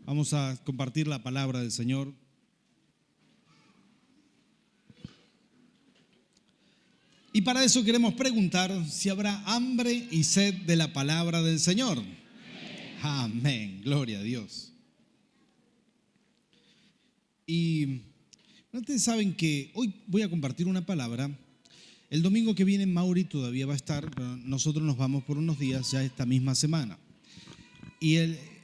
Vamos a compartir la palabra del Señor. Y para eso queremos preguntar si habrá hambre y sed de la palabra del Señor. Amén. Gloria a Dios. Y ustedes saben que hoy voy a compartir una palabra. El domingo que viene Mauri todavía va a estar, pero nosotros nos vamos por unos días ya esta misma semana. Y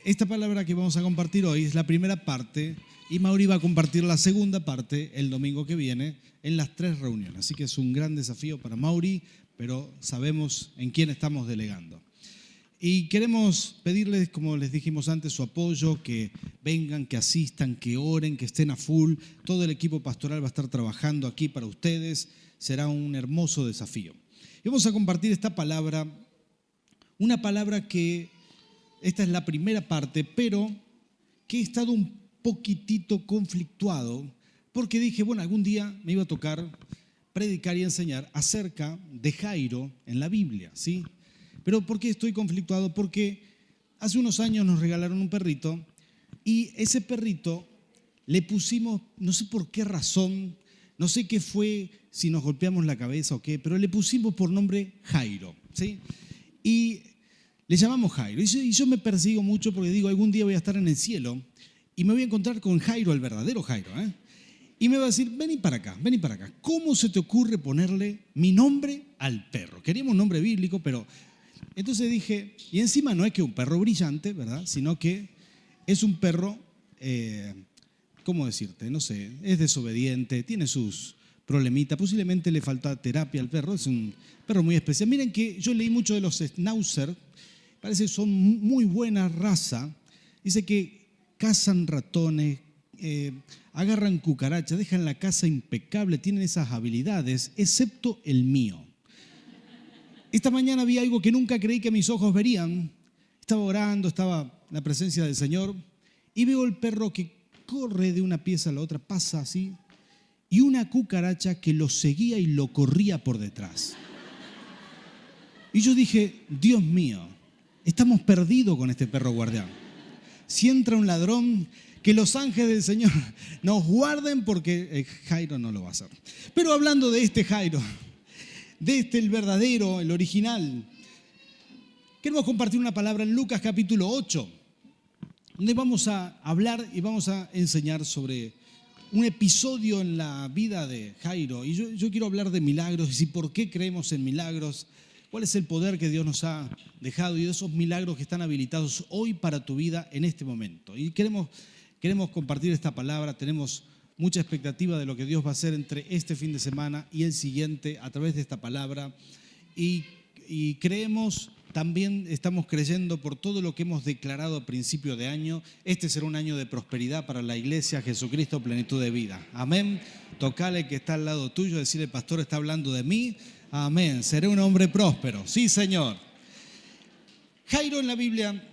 esta palabra que vamos a compartir hoy es la primera parte y Mauri va a compartir la segunda parte el domingo que viene en las 3 reuniones. Así que es un gran desafío para Mauri, pero sabemos en quién estamos delegando. Y queremos pedirles, como les dijimos antes, su apoyo, que vengan, que asistan, que oren, que estén a full. Todo el equipo pastoral va a estar trabajando aquí para ustedes. Será un hermoso desafío. Y vamos a compartir esta palabra, una palabra que, esta es la primera parte, pero que he estado un poquitito conflictuado, porque dije, bueno, algún día me iba a tocar predicar y enseñar acerca de Jairo en la Biblia, ¿sí? Pero ¿por qué estoy conflictuado? Porque hace unos años nos regalaron un perrito y ese perrito le pusimos, no sé por qué razón, no sé qué fue, si nos golpeamos la cabeza o qué, pero le pusimos por nombre Jairo, ¿sí? Y le llamamos Jairo. Y yo me persigo mucho porque digo, algún día voy a estar en el cielo y me voy a encontrar con Jairo, el verdadero Jairo, ¿eh? Y me va a decir, vení para acá, vení para acá. ¿Cómo se te ocurre ponerle mi nombre al perro? Queríamos un nombre bíblico, pero... Entonces dije, y encima no es que un perro brillante, ¿verdad? Sino que es un perro, ¿cómo decirte? No sé, es desobediente, tiene sus problemitas, posiblemente le falta terapia al perro, es un perro muy especial. Miren que yo leí mucho de los Schnauzer, parece que son muy buena raza, dice que cazan ratones, agarran cucarachas, dejan la casa impecable, tienen esas habilidades, excepto el mío. Esta mañana vi algo que nunca creí que mis ojos verían. Estaba orando, estaba en la presencia del Señor y veo el perro que corre de una pieza a la otra, pasa así, y una cucaracha que lo seguía y lo corría por detrás. Y yo dije, Dios mío, estamos perdidos con este perro guardián. Si entra un ladrón, que los ángeles del Señor nos guarden porque Jairo no lo va a hacer. Pero hablando de este Jairo, de este el verdadero, el original, queremos compartir una palabra en Lucas capítulo 8, donde vamos a hablar y vamos a enseñar sobre un episodio en la vida de Jairo. Y yo quiero hablar de milagros y por qué creemos en milagros, cuál es el poder que Dios nos ha dejado y de esos milagros que están habilitados hoy para tu vida en este momento. Y queremos compartir esta palabra, tenemos mucha expectativa de lo que Dios va a hacer entre este fin de semana y el siguiente a través de esta palabra. Y creemos, también estamos creyendo por todo lo que hemos declarado a principio de año. Este será un año de prosperidad para la iglesia Jesucristo Plenitud de Vida. Amén. Tocale que está al lado tuyo, decirle, pastor, está hablando de mí. Amén. Seré un hombre próspero. Sí, Señor. Jairo en la Biblia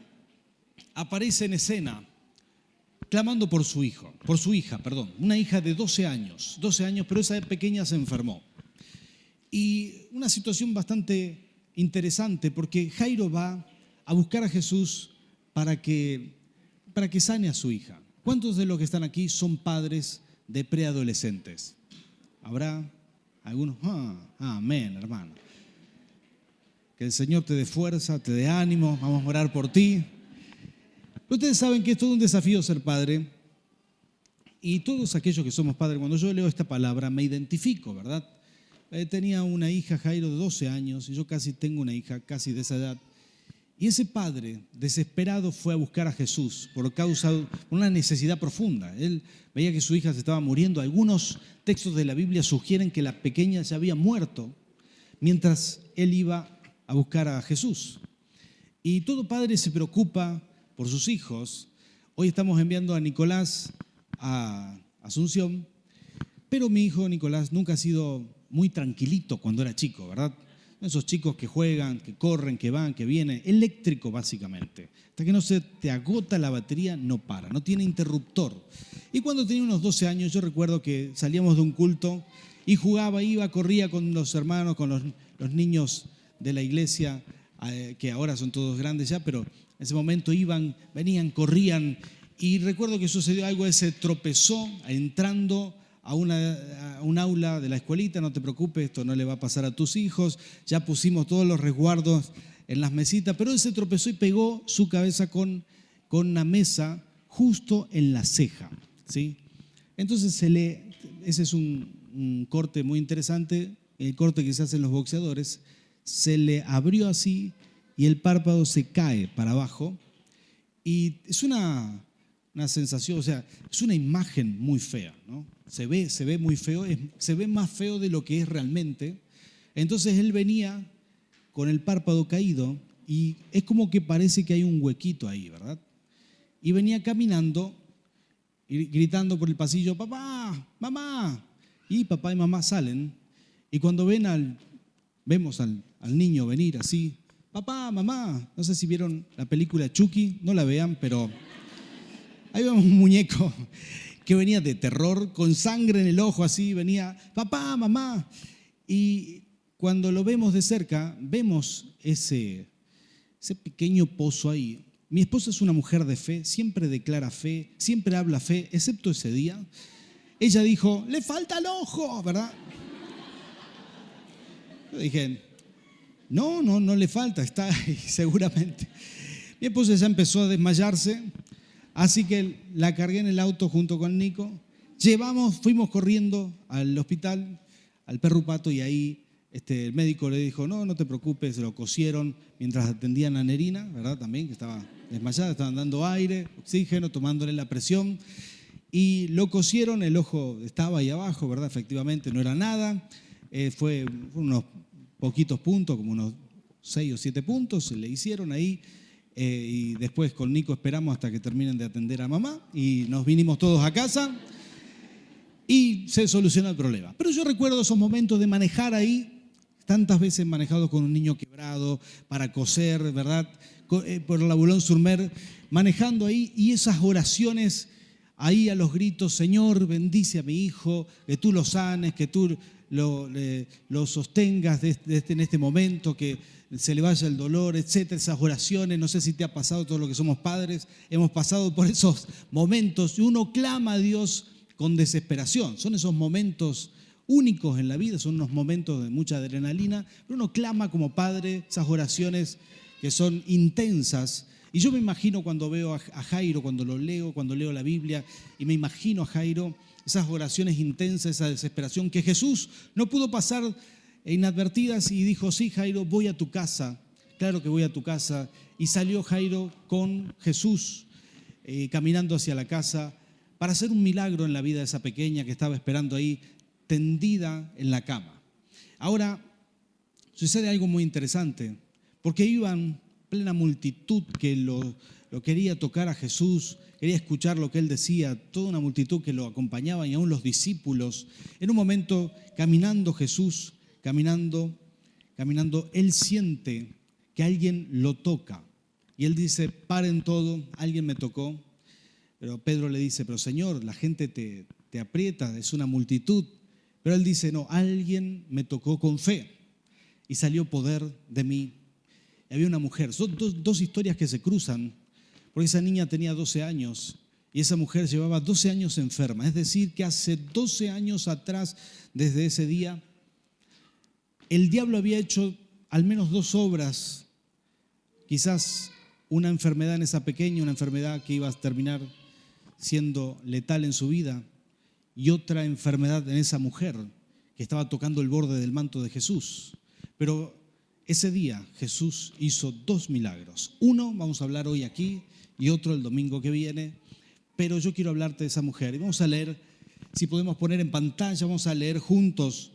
aparece en escena clamando por su hija, una hija de 12 años, pero esa pequeña se enfermó. Y una situación bastante interesante porque Jairo va a buscar a Jesús para que sane a su hija. ¿Cuántos de los que están aquí son padres de preadolescentes? ¿Habrá algunos? Amén, hermano. Que el Señor te dé fuerza, te dé ánimo, vamos a orar por ti. Ustedes saben que es todo un desafío ser padre y todos aquellos que somos padres, cuando yo leo esta palabra me identifico, ¿verdad? Tenía una hija, Jairo, de 12 años y yo casi tengo una hija casi de esa edad. Y ese padre desesperado fue a buscar a Jesús por causa de una necesidad profunda. Él veía que su hija se estaba muriendo. Algunos textos de la Biblia sugieren que la pequeña ya había muerto mientras él iba a buscar a Jesús. Y todo padre se preocupa por sus hijos. Hoy estamos enviando a Nicolás a Asunción, pero mi hijo Nicolás nunca ha sido muy tranquilito cuando era chico, ¿verdad? Esos chicos que juegan, que corren, que van, que vienen, eléctrico básicamente. Hasta que no se te agota la batería, no para, no tiene interruptor. Y cuando tenía unos 12 años, yo recuerdo que salíamos de un culto y jugaba, corría con los hermanos, con los niños de la iglesia, que ahora son todos grandes ya, pero en ese momento iban, venían, corrían Y recuerdo que sucedió algo, él se tropezó entrando a un aula de la escuelita. No te preocupes, esto no le va a pasar a tus hijos, ya pusimos todos los resguardos en las mesitas, pero él se tropezó y pegó su cabeza con una mesa justo en la ceja, ¿sí? Entonces ese es un corte muy interesante, el corte que se hace en los boxeadores, se le abrió así y el párpado se cae para abajo y es una sensación, o sea, es una imagen muy fea, ¿no? Se ve muy feo, se ve más feo de lo que es realmente. Entonces él venía con el párpado caído y es como que parece que hay un huequito ahí, ¿verdad? Y venía caminando y gritando por el pasillo, papá, mamá. Y papá y mamá salen y cuando vemos al niño venir así, papá, mamá, no sé si vieron la película Chucky, no la vean, pero ahí vemos un muñeco que venía de terror, con sangre en el ojo así, venía, papá, mamá. Y cuando lo vemos de cerca, vemos ese pequeño pozo ahí. Mi esposa es una mujer de fe, siempre declara fe, siempre habla fe, excepto ese día. Ella dijo, le falta el ojo, ¿verdad? Yo dije, no le falta, está ahí seguramente. Mi esposa ya empezó a desmayarse, así que la cargué en el auto junto con Nico. Fuimos corriendo al hospital, al Perro Pato, y ahí el médico le dijo, no te preocupes, se lo cosieron mientras atendían a Nerina, ¿verdad? También, que estaba desmayada, estaban dando aire, oxígeno, tomándole la presión. Y lo cosieron, el ojo estaba ahí abajo, ¿verdad? Efectivamente, no era nada. Fue unos poquitos puntos, como unos 6 o 7 puntos, se le hicieron ahí. Y después con Nico esperamos hasta que terminen de atender a mamá y nos vinimos todos a casa y se solucionó el problema. Pero yo recuerdo esos momentos de manejar ahí, tantas veces manejado con un niño quebrado para coser, ¿verdad? Por la Boulogne-sur-Mer, manejando ahí, y esas oraciones ahí a los gritos, Señor, bendice a mi hijo, que tú lo sanes, que tú lo sostengas en este momento, que se le vaya el dolor, etcétera, esas oraciones. No sé si te ha pasado, todos los que somos padres, hemos pasado por esos momentos y uno clama a Dios con desesperación. Son esos momentos únicos en la vida, son unos momentos de mucha adrenalina, pero uno clama como padre esas oraciones que son intensas. Y yo me imagino cuando veo a Jairo, cuando leo la Biblia, y me imagino a Jairo, esas oraciones intensas, esa desesperación, que Jesús no pudo pasar inadvertidas y dijo, sí, Jairo, voy a tu casa, claro que voy a tu casa. Y salió Jairo con Jesús caminando hacia la casa para hacer un milagro en la vida de esa pequeña que estaba esperando ahí, tendida en la cama. Ahora, sucede algo muy interesante, porque iban plena multitud que lo quería tocar a Jesús, quería escuchar lo que él decía, toda una multitud que lo acompañaba y aún los discípulos. En un momento, caminando Jesús, caminando, él siente que alguien lo toca y él dice, paren todo, alguien me tocó. Pero Pedro le dice, pero Señor, la gente te aprieta, es una multitud. Pero él dice, no, alguien me tocó con fe y salió poder de mí. Y había una mujer, son dos historias que se cruzan, porque esa niña tenía 12 años y esa mujer llevaba 12 años enferma. Es decir, que hace 12 años atrás, desde ese día, el diablo había hecho al menos 2 obras, quizás una enfermedad en esa pequeña, una enfermedad que iba a terminar siendo letal en su vida, y otra enfermedad en esa mujer que estaba tocando el borde del manto de Jesús. Pero ese día Jesús hizo 2 milagros. Uno vamos a hablar hoy aquí y otro el domingo que viene, pero yo quiero hablarte de esa mujer. Y vamos a leer, si podemos poner en pantalla, vamos a leer juntos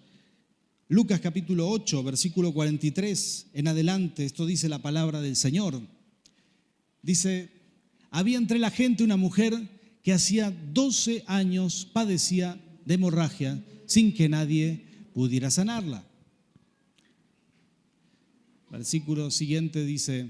Lucas capítulo 8, versículo 43 en adelante. Esto dice la palabra del Señor. Dice, había entre la gente una mujer que hacía 12 años padecía de hemorragia sin que nadie pudiera sanarla. Versículo siguiente dice,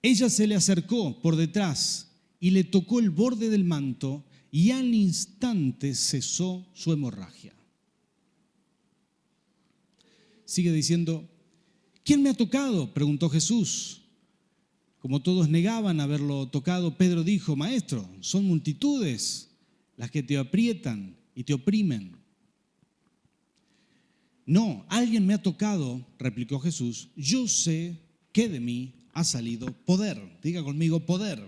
ella se le acercó por detrás y le tocó el borde del manto y al instante cesó su hemorragia. Sigue diciendo ¿Quién me ha tocado?, preguntó Jesús. Como todos negaban haberlo tocado, Pedro dijo: Maestro, son multitudes las que te aprietan y te oprimen. No, alguien me ha tocado, replicó Jesús. Yo sé que de mí ha salido poder. Diga conmigo, poder.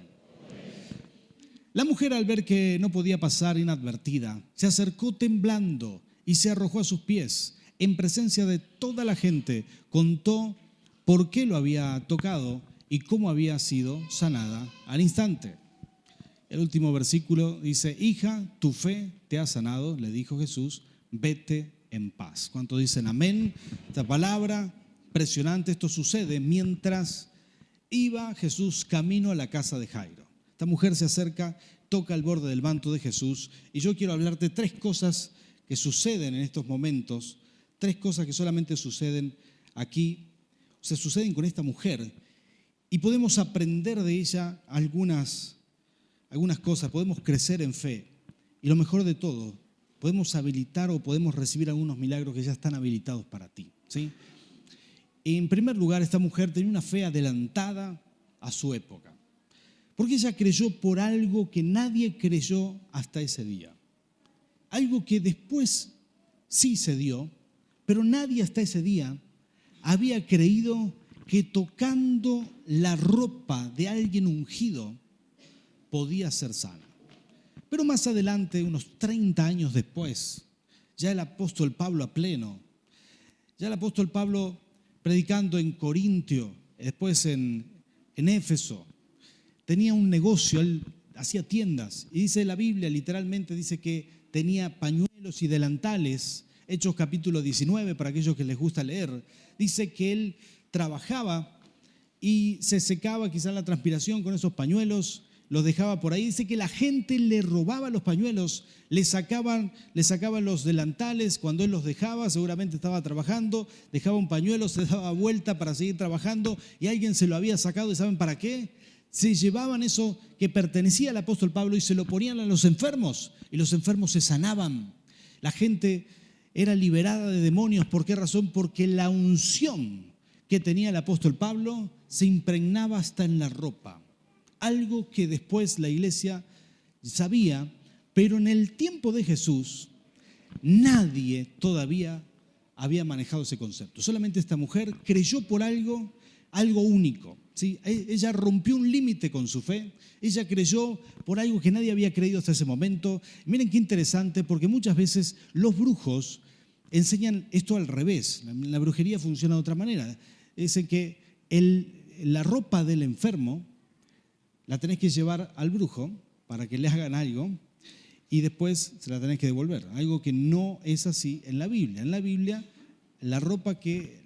La mujer, al ver que no podía pasar inadvertida, se acercó temblando y se arrojó a sus pies. En presencia de toda la gente, contó por qué lo había tocado y cómo había sido sanada al instante. El último versículo dice: Hija, tu fe te ha sanado, le dijo Jesús, vete en paz. ¿Cuántos dicen amén? Esta palabra impresionante. Esto sucede mientras iba Jesús camino a la casa de Jairo. Esta mujer se acerca, toca el borde del manto de Jesús, y yo quiero hablarte tres cosas que suceden en estos momentos, tres cosas que solamente suceden aquí, se suceden con esta mujer, y podemos aprender de ella algunas cosas, podemos crecer en fe, y lo mejor de todo, podemos habilitar o podemos recibir algunos milagros que ya están habilitados para ti, ¿sí? En primer lugar, esta mujer tenía una fe adelantada a su época, porque ella creyó por algo que nadie creyó hasta ese día. Algo que después sí se dio, pero nadie hasta ese día había creído que tocando la ropa de alguien ungido podía ser sana. Pero más adelante, unos 30 años después, ya el apóstol Pablo a pleno, ya el apóstol Pablo predicando en Corintio, después en Éfeso, tenía un negocio, él hacía tiendas, y dice la Biblia, literalmente dice que tenía pañuelos y delantales. Hechos capítulo 19, para aquellos que les gusta leer, dice que él trabajaba y se secaba quizás la transpiración con esos pañuelos, los dejaba por ahí. Dice que la gente le robaba los pañuelos, le sacaban los delantales. Cuando él los dejaba, seguramente estaba trabajando, dejaba un pañuelo, se daba vuelta para seguir trabajando y alguien se lo había sacado. ¿Y saben para qué? Se llevaban eso que pertenecía al apóstol Pablo y se lo ponían a los enfermos, y los enfermos se sanaban. La gente era liberada de demonios. ¿Por qué razón? Porque la unción que tenía el apóstol Pablo se impregnaba hasta en la ropa. Algo que después la iglesia sabía, pero en el tiempo de Jesús nadie todavía había manejado ese concepto. Solamente esta mujer creyó por algo único, ¿sí? Ella rompió un límite con su fe, ella creyó por algo que nadie había creído hasta ese momento. Miren qué interesante, porque muchas veces los brujos enseñan esto al revés. La brujería funciona de otra manera. Dicen que la ropa del enfermo la tenés que llevar al brujo para que le hagan algo y después se la tenés que devolver. Algo que no es así en la Biblia. En la Biblia, la ropa que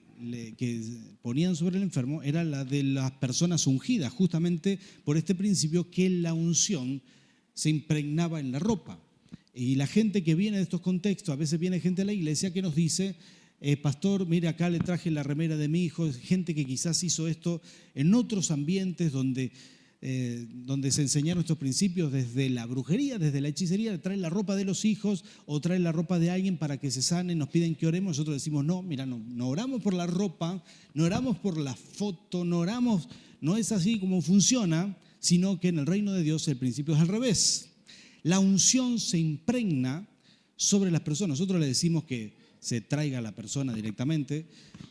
ponían sobre el enfermo era la de las personas ungidas, justamente por este principio que la unción se impregnaba en la ropa. Y la gente que viene de estos contextos, a veces viene gente a la iglesia que nos dice: pastor, mire, acá le traje la remera de mi hijo. Gente que quizás hizo esto en otros ambientes donde se enseñaron estos principios, desde la brujería, desde la hechicería, trae la ropa de los hijos o trae la ropa de alguien para que se sane, nos piden que oremos, nosotros decimos: no, mira, no oramos por la ropa, no oramos por la foto, no oramos, no es así como funciona, sino que en el reino de Dios el principio es al revés. La unción se impregna sobre las personas. Nosotros le decimos que se traiga a la persona directamente,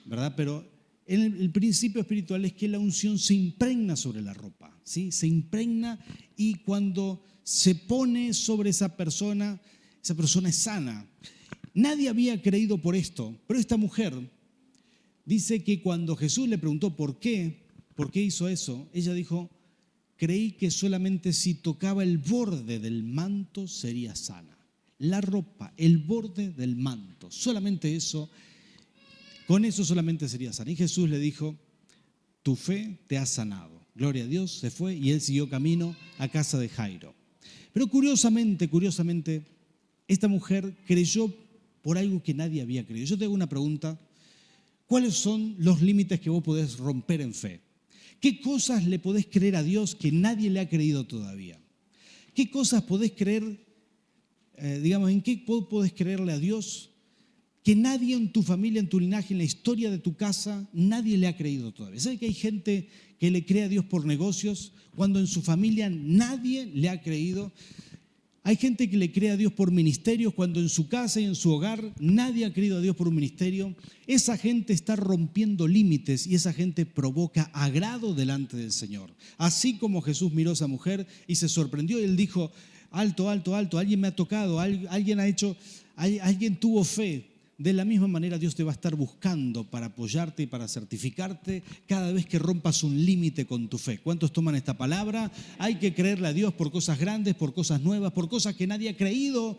¿verdad? Pero el principio espiritual es que la unción se impregna sobre la ropa, ¿sí? Se impregna, y cuando se pone sobre esa persona es sana. Nadie había creído por esto, pero esta mujer dice que cuando Jesús le preguntó por qué hizo eso, ella dijo: creí que solamente si tocaba el borde del manto sería sana. La ropa, el borde del manto, solamente eso. Con eso solamente sería sana. Y Jesús le dijo: tu fe te ha sanado. Gloria a Dios, se fue y él siguió camino a casa de Jairo. Pero curiosamente, esta mujer creyó por algo que nadie había creído. Yo te hago una pregunta: ¿cuáles son los límites que vos podés romper en fe? ¿Qué cosas le podés creer a Dios que nadie le ha creído todavía? ¿Qué cosas podés creer, en qué podés creerle a Dios que nadie en tu familia, en tu linaje, en la historia de tu casa, nadie le ha creído todavía. ¿Sabe que hay gente que le cree a Dios por negocios cuando en su familia nadie le ha creído? Hay gente que le cree a Dios por ministerios cuando en su casa y en su hogar nadie ha creído a Dios por un ministerio. Esa gente está rompiendo límites y esa gente provoca agrado delante del Señor. Así como Jesús miró a esa mujer y se sorprendió y él dijo, alto, alto, alto, alguien me ha tocado, alguien tuvo fe. De la misma manera Dios te va a estar buscando para apoyarte y para certificarte cada vez que rompas un límite con tu fe. ¿Cuántos toman esta palabra? Hay que creerle a Dios por cosas grandes, por cosas nuevas, por cosas que nadie ha creído.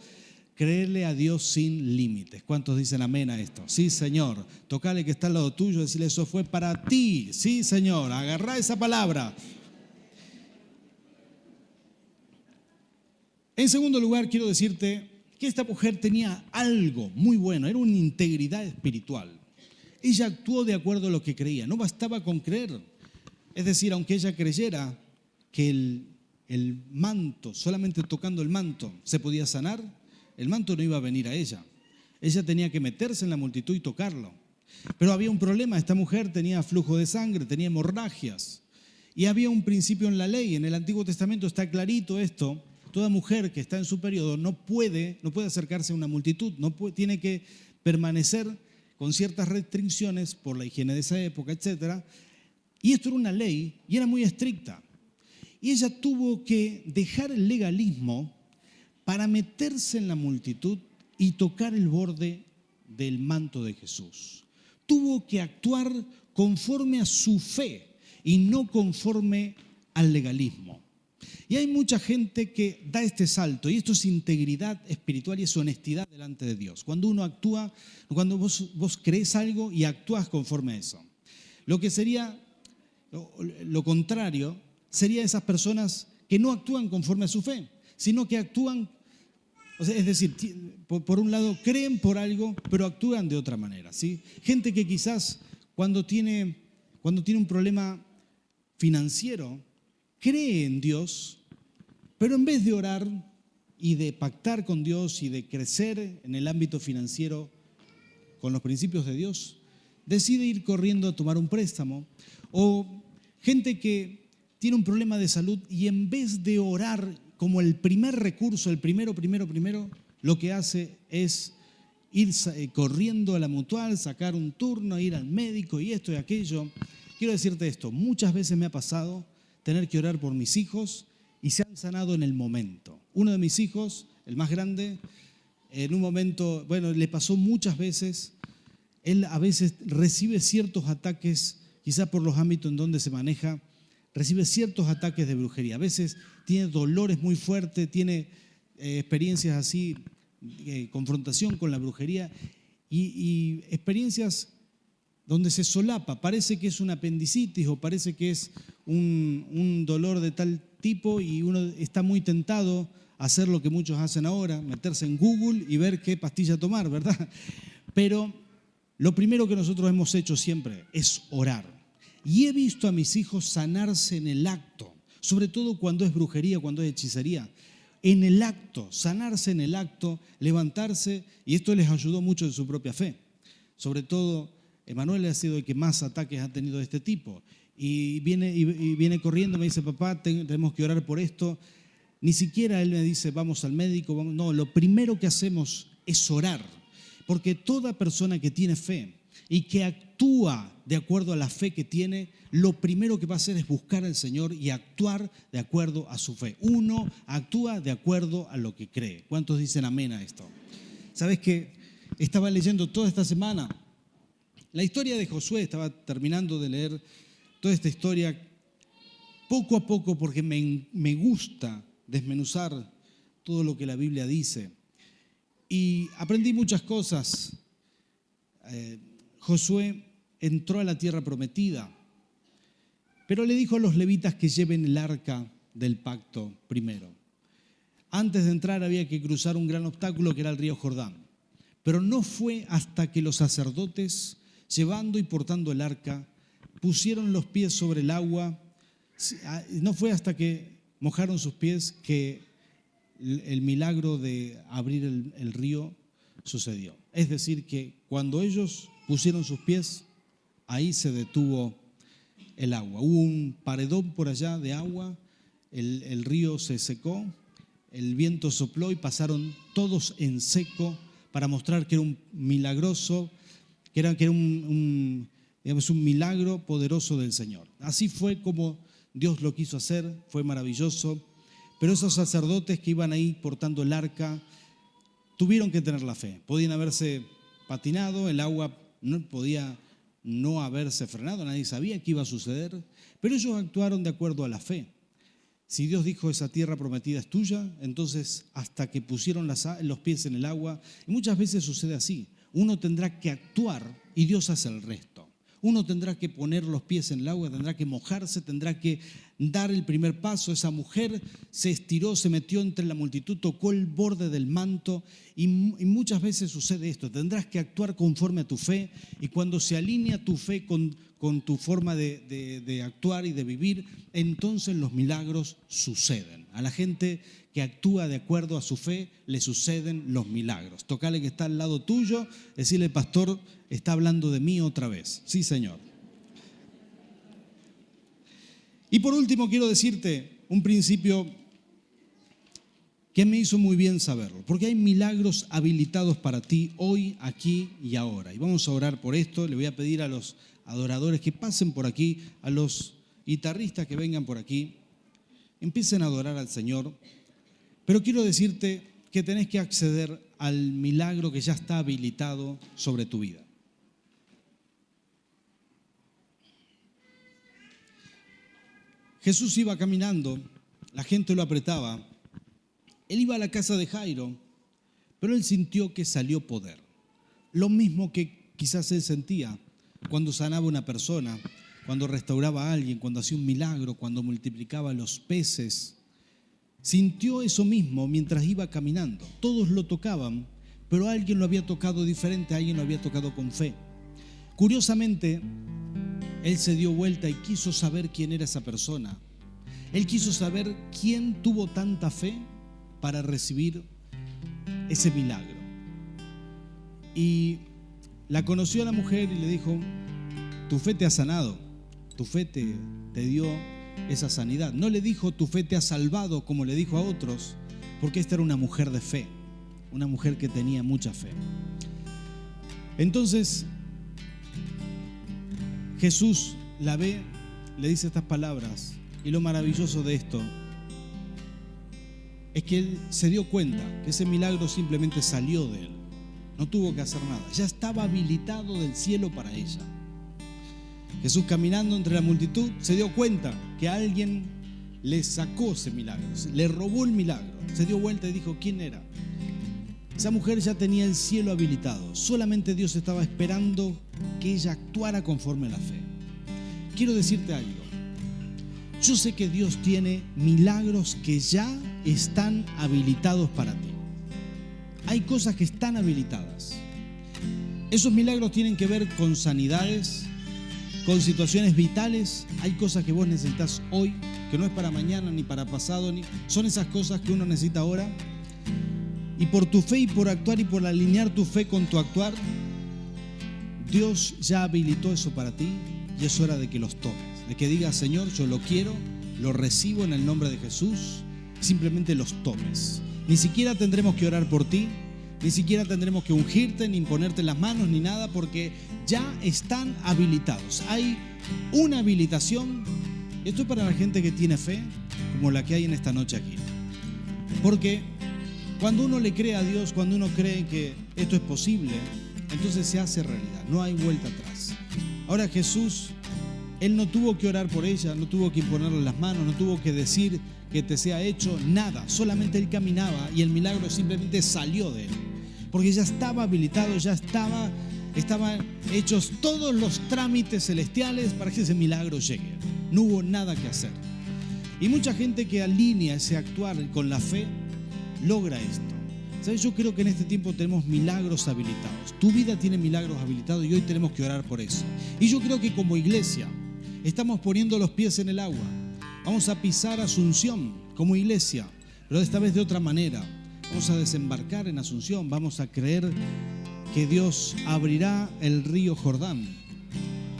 Creerle a Dios sin límites. ¿Cuántos dicen amén a esto? Sí, Señor. Tocale que está al lado tuyo, decirle eso fue para ti. Sí, Señor. Agarrá esa palabra. En segundo lugar, quiero decirte que esta mujer tenía algo muy bueno, era una integridad espiritual. Ella actuó de acuerdo a lo que creía, no bastaba con creer. Es decir, aunque ella creyera que el manto, solamente tocando el manto se podía sanar, el manto no iba a venir a ella. Ella tenía que meterse en la multitud y tocarlo. Pero había un problema, esta mujer tenía flujo de sangre, tenía hemorragias. Y había un principio en la ley, en el Antiguo Testamento está clarito esto. Toda mujer que está en su periodo no puede acercarse a una multitud, tiene que permanecer con ciertas restricciones por la higiene de esa época, etc. Y esto era una ley y era muy estricta. Y ella tuvo que dejar el legalismo para meterse en la multitud y tocar el borde del manto de Jesús. Tuvo que actuar conforme a su fe y no conforme al legalismo. Y hay mucha gente que da este salto, y esto es integridad espiritual y es honestidad delante de Dios. Cuando uno actúa, cuando vos crees algo y actúas conforme a eso. Lo que sería, lo contrario, sería esas personas que no actúan conforme a su fe, sino que actúan, es decir, por un lado creen por algo, pero actúan de otra manera, ¿sí? Gente que quizás cuando tiene un problema financiero, cree en Dios, pero en vez de orar y de pactar con Dios y de crecer en el ámbito financiero con los principios de Dios, decide ir corriendo a tomar un préstamo. O gente que tiene un problema de salud y en vez de orar como el primer recurso, el primero, lo que hace es ir corriendo a la mutual, sacar un turno, ir al médico y esto y aquello. Quiero decirte esto, muchas veces me ha pasado tener que orar por mis hijos y se han sanado en el momento. Uno de mis hijos, el más grande, en un momento, le pasó muchas veces, él a veces recibe ciertos ataques, quizás por los ámbitos en donde se maneja, recibe ciertos ataques de brujería. A veces tiene dolores muy fuertes, tiene experiencias así, confrontación con la brujería y experiencias donde se solapa, parece que es una apendicitis o parece que es un dolor de tal tipo y uno está muy tentado a hacer lo que muchos hacen ahora, meterse en Google y ver qué pastilla tomar, ¿verdad? Pero lo primero que nosotros hemos hecho siempre es orar. Y he visto a mis hijos sanarse en el acto, sobre todo cuando es brujería, cuando es hechicería. En el acto, sanarse en el acto, levantarse, y esto les ayudó mucho en su propia fe. Sobre todo, Emanuel ha sido el que más ataques ha tenido de este tipo. Y viene corriendo, me dice, papá, tenemos que orar por esto. Ni siquiera él me dice, vamos al médico. No, lo primero que hacemos es orar. Porque toda persona que tiene fe y que actúa de acuerdo a la fe que tiene, lo primero que va a hacer es buscar al Señor y actuar de acuerdo a su fe. Uno actúa de acuerdo a lo que cree. ¿Cuántos dicen amén a esto? ¿Sabes qué? Estaba leyendo toda esta semana la historia de Josué, estaba terminando de leer toda esta historia poco a poco porque me gusta desmenuzar todo lo que la Biblia dice. Y aprendí muchas cosas. Josué entró a la tierra prometida, pero le dijo a los levitas que lleven el arca del pacto primero. Antes de entrar había que cruzar un gran obstáculo que era el río Jordán. Pero no fue hasta que los sacerdotes, llevando y portando el arca, pusieron los pies sobre el agua, no fue hasta que mojaron sus pies que el milagro de abrir el río sucedió. Es decir, que cuando ellos pusieron sus pies, ahí se detuvo el agua. Hubo un paredón por allá de agua, el río se secó, el viento sopló y pasaron todos en seco para mostrar que era un milagroso, que era digamos, un milagro poderoso del Señor. Así fue como Dios lo quiso hacer, fue maravilloso. Pero esos sacerdotes que iban ahí portando el arca tuvieron que tener la fe. Podían haberse patinado, el agua no podía no haberse frenado, nadie sabía qué iba a suceder, pero ellos actuaron de acuerdo a la fe. Si Dios dijo esa tierra prometida es tuya, entonces hasta que pusieron los pies en el agua, y muchas veces sucede así, uno tendrá que actuar y Dios hace el resto. Uno tendrá que poner los pies en el agua, tendrá que mojarse, tendrá que dar el primer paso. Esa mujer se estiró, se metió entre la multitud, tocó el borde del manto y muchas veces sucede esto. Tendrás que actuar conforme a tu fe y cuando se alinea tu fe con tu forma de actuar y de vivir, entonces los milagros suceden. A la gente que actúa de acuerdo a su fe le suceden los milagros. Tocale que está al lado tuyo, decirle, pastor, está hablando de mí otra vez. Sí, Señor. Y por último quiero decirte un principio que me hizo muy bien saberlo, porque hay milagros habilitados para ti hoy, aquí y ahora. Y vamos a orar por esto. Le voy a pedir a los adoradores que pasen por aquí, a los guitarristas que vengan por aquí, empiecen a adorar al Señor. Pero quiero decirte que tenés que acceder al milagro que ya está habilitado sobre tu vida. Jesús iba caminando, la gente lo apretaba. Él iba a la casa de Jairo, pero él sintió que salió poder. Lo mismo que quizás él sentía cuando sanaba a una persona, cuando restauraba a alguien, cuando hacía un milagro, cuando multiplicaba los peces. Sintió eso mismo mientras iba caminando. Todos lo tocaban, pero alguien lo había tocado diferente, alguien lo había tocado con fe. Curiosamente, él se dio vuelta y quiso saber quién era esa persona. Él quiso saber quién tuvo tanta fe para recibir ese milagro. Y la conoció a la mujer y le dijo, tu fe te ha sanado, tu fe te dio esa sanidad. No le dijo, tu fe te ha salvado, como le dijo a otros, porque esta era una mujer de fe, una mujer que tenía mucha fe. Entonces, Jesús la ve, le dice estas palabras, y lo maravilloso de esto es que él se dio cuenta que ese milagro simplemente salió de él, no tuvo que hacer nada, ya estaba habilitado del cielo para ella. Jesús, caminando entre la multitud, se dio cuenta que alguien le sacó ese milagro, le robó el milagro, se dio vuelta y dijo, ¿quién era? Esa mujer ya tenía el cielo habilitado, solamente Dios estaba esperando que ella actuara conforme a la fe. Quiero decirte algo, yo sé que Dios tiene milagros que ya están habilitados para ti. Hay cosas que están habilitadas. Esos milagros tienen que ver con sanidades, con situaciones vitales. Hay cosas que vos necesitas hoy, que no es para mañana ni para pasado, son esas cosas que uno necesita ahora. Y por tu fe y por actuar y por alinear tu fe con tu actuar, Dios ya habilitó eso para ti y es hora de que los tomes, de que digas, Señor, yo lo quiero, lo recibo en el nombre de Jesús, simplemente los tomes. Ni siquiera tendremos que orar por ti, ni siquiera tendremos que ungirte, ni ponerte las manos, ni nada, porque ya están habilitados. Hay una habilitación, esto es para la gente que tiene fe, como la que hay en esta noche aquí. Porque cuando uno le cree a Dios, cuando uno cree que esto es posible, entonces se hace realidad, no hay vuelta atrás. Ahora Jesús, Él no tuvo que orar por ella, no tuvo que imponerle las manos, no tuvo que decir que te sea hecho nada, solamente Él caminaba y el milagro simplemente salió de Él, porque ya estaba habilitado, ya estaban hechos todos los trámites celestiales para que ese milagro llegue, no hubo nada que hacer. Y mucha gente que alinea ese actuar con la fe, logra esto. ¿Sabes? Yo creo que en este tiempo tenemos milagros habilitados. Tu vida tiene milagros habilitados y hoy tenemos que orar por eso. Y yo creo que como iglesia estamos poniendo los pies en el agua. Vamos a pisar Asunción como iglesia, pero esta vez de otra manera. Vamos a desembarcar en Asunción, vamos a creer que Dios abrirá el río Jordán,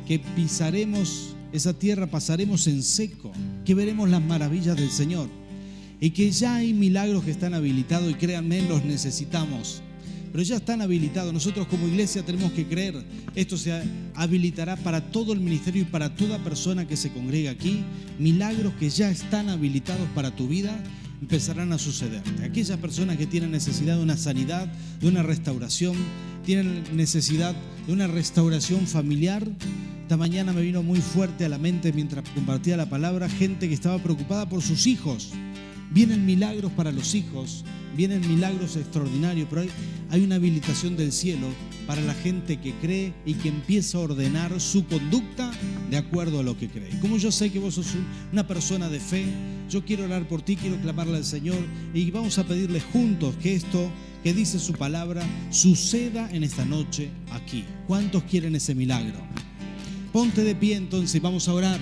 que pisaremos esa tierra, pasaremos en seco, que veremos las maravillas del Señor y que ya hay milagros que están habilitados y créanme, los necesitamos, pero ya están habilitados. Nosotros como iglesia tenemos que creer, esto se habilitará para todo el ministerio y para toda persona que se congrega aquí. Milagros que ya están habilitados para tu vida empezarán a sucederte. Aquellas personas que tienen necesidad de una sanidad, de una restauración, tienen necesidad de una restauración familiar. Esta mañana me vino muy fuerte a la mente mientras compartía la palabra, gente que estaba preocupada por sus hijos. Vienen milagros para los hijos, vienen milagros extraordinarios, pero hay una habilitación del cielo para la gente que cree y que empieza a ordenar su conducta de acuerdo a lo que cree. Como yo sé que vos sos una persona de fe, yo quiero orar por ti, quiero clamarle al Señor y vamos a pedirle juntos que esto que dice su palabra suceda en esta noche aquí. ¿Cuántos quieren ese milagro? Ponte de pie entonces y vamos a orar,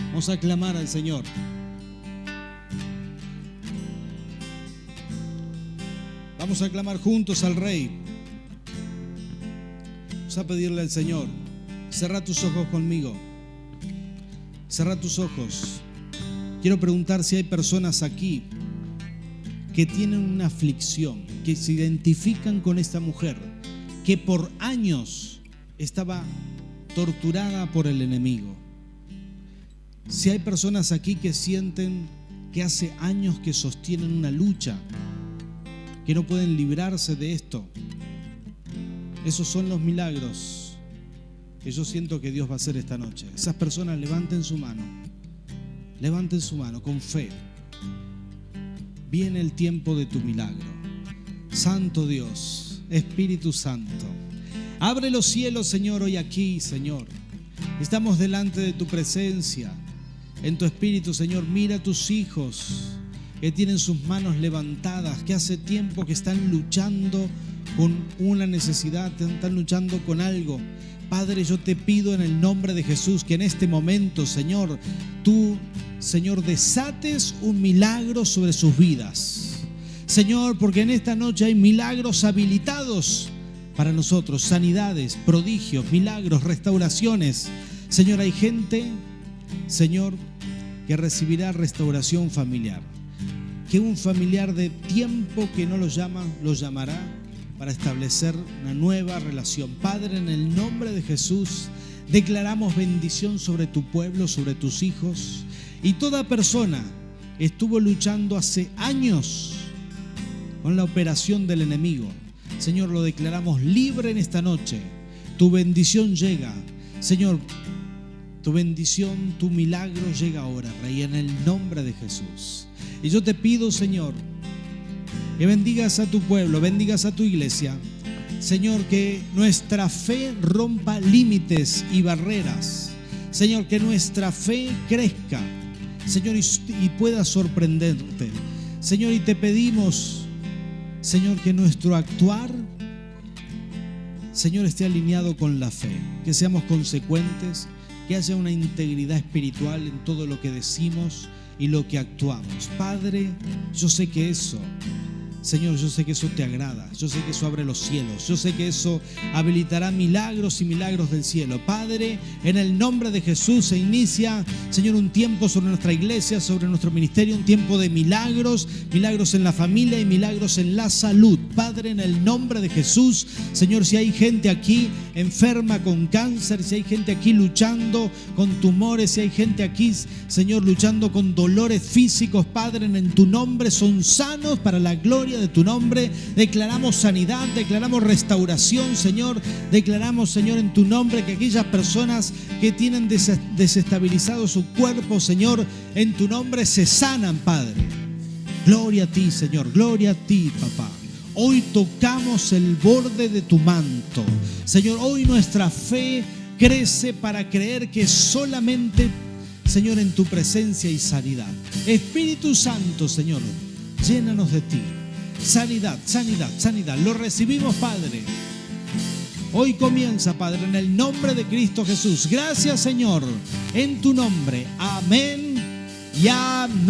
vamos a clamar al Señor. Vamos a clamar juntos al Rey. Vamos a pedirle al Señor. Cerrá tus ojos conmigo. Cerrá tus ojos. Quiero preguntar si hay personas aquí que tienen una aflicción, que se identifican con esta mujer, que por años estaba torturada por el enemigo. Si hay personas aquí que sienten que hace años que sostienen una lucha, que no pueden librarse de esto. Esos son los milagros que yo siento que Dios va a hacer esta noche. Esas personas levanten su mano con fe. Viene el tiempo de tu milagro. Santo Dios, Espíritu Santo, abre los cielos, Señor, hoy aquí, Señor. Estamos delante de tu presencia, en tu Espíritu, Señor. Mira a tus hijos que tienen sus manos levantadas, que hace tiempo que están luchando con una necesidad, están luchando con algo. Padre, yo te pido en el nombre de Jesús que en este momento, Señor, tú, Señor, desates un milagro sobre sus vidas. Señor, porque en esta noche hay milagros habilitados para nosotros, sanidades, prodigios, milagros, restauraciones. Señor, hay gente, Señor, que recibirá restauración familiar. Que un familiar de tiempo que no lo llama, lo llamará para establecer una nueva relación. Padre, en el nombre de Jesús, declaramos bendición sobre tu pueblo, sobre tus hijos. Y toda persona estuvo luchando hace años con la operación del enemigo. Señor, lo declaramos libre en esta noche. Tu bendición llega. Señor, tu bendición, tu milagro llega ahora, Rey, en el nombre de Jesús. Y yo te pido, Señor, que bendigas a tu pueblo, bendigas a tu iglesia. Señor, que nuestra fe rompa límites y barreras. Señor, que nuestra fe crezca, Señor, y pueda sorprenderte. Señor, y te pedimos, Señor, que nuestro actuar, Señor, esté alineado con la fe. Que seamos consecuentes, que haya una integridad espiritual en todo lo que decimos y lo que actuamos. Padre, yo sé que eso, Señor, yo sé que eso te agrada, yo sé que eso abre los cielos, yo sé que eso habilitará milagros y milagros del cielo. Padre, en el nombre de Jesús se inicia, Señor, un tiempo sobre nuestra iglesia, sobre nuestro ministerio, un tiempo de milagros, milagros en la familia y milagros en la salud. Padre, en el nombre de Jesús, Señor, si hay gente aquí enferma con cáncer, si hay gente aquí luchando con tumores, si hay gente aquí, Señor, luchando con dolores físicos, Padre, en tu nombre son sanos para la gloria de tu nombre. Declaramos sanidad, declaramos restauración, Señor. Declaramos, Señor, en tu nombre que aquellas personas que tienen desestabilizado su cuerpo, Señor, en tu nombre se sanan, Padre. Gloria a ti, Señor, gloria a ti, papá. Hoy tocamos el borde de tu manto, Señor. Hoy nuestra fe crece para creer que solamente, Señor, en tu presencia hay sanidad. Espíritu Santo, Señor, llénanos de ti. Sanidad, sanidad, sanidad. Lo recibimos, Padre. Hoy comienza, Padre, en el nombre de Cristo Jesús. Gracias, Señor, en tu nombre. Amén y amén.